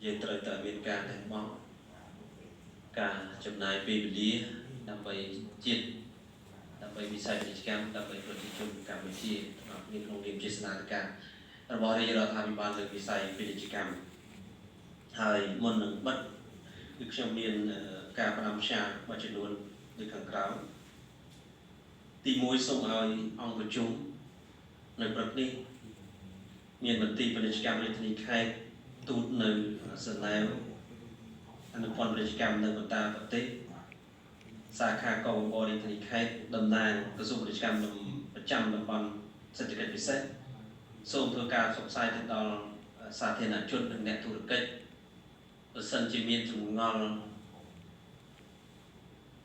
យើងត្រូវតែមានការលះបង់ការចំណាយពេលវេលាដើម្បីជាតិដើម្បីវិស័យពាណិជ្ជកម្មដើម្បីប្រជាជនកម្ពុជាមានក្នុងនាមជាស្នាដៃការរបស់រាជរដ្ឋាភិបាលលើវិស័យពាណិជ្ជកម្មហើយមុននឹងបិទគឺខ្ញុំមានការផ្ដាំផ្ញើមួយចំនួនដូចខាងក្រោមទី1សូមឲ្យអង្គប្រជុំនៅព្រឹកនេះមានមន្ត្រីពាណិជ្ជកម្មរាជធានីខេត្តទូតនៅសណែវអនុព័ន្ធពាណិជ្ជកម្មនៅបន្តប្រទេសសាខាកងបរិធានីខេត្តតំណាងក្រសួងពាណិជ្ជកម្មប្រចាំតំបន់សេដ្ឋកិច្ចពិសេសសូមធ្វើការផ្សព្វផ្សាយទៅដល់សាធារណជននិងអ្នកធុរកិច្ចបើសិនជាមានចម្ងល់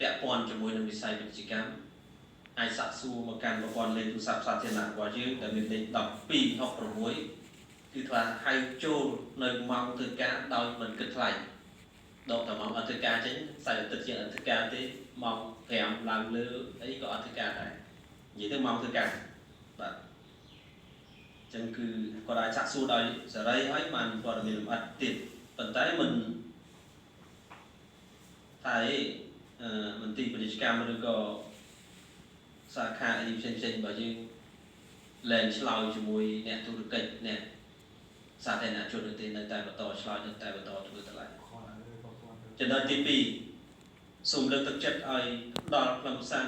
ពាក់ព័ន្ធជាមួយនឹងវិស័យពាណិជ្ជកម្មអាចសាកសួរមកកាន់ប្រព័ន្ធលេខទូរស័ព្ទសាធារណៈរបស់យើងដែលមានលេខ1266គឺថាហៅចូលនៅម៉ោងធ្វើការដោយមិនគិតថ្លៃដកតែម៉ោងអត់ធ្វើការចេញខ្សែអាទិត្យជាអត់ធ្វើការទេម៉ោង5ឡើងលើអីក៏អត់ធ្វើការដែរនិយាយទៅម៉ោងធ្វើការបាទអញ្ចឹងគឺគាត់អាចសាកសួរដោយសេរីហើយបានព័ត៌មានលម្អិតទៀតប៉ុន្តែមិនថាមន្ត្រីពាណិជ្ជកម្មឬក៏សាខាអីផ្សេងៗរបស់យើងលែងឆ្លើយជាមួយអ្នកធុរកិច្ចអ្នកសាធារណជនទេនៅតែបន្តឆ្លើយនៅតែបន្តធ្វើទៅឡើយចំណុចទី2សូមលើកទឹកចិត្តឲ្យដល់ខ្លឹមសារ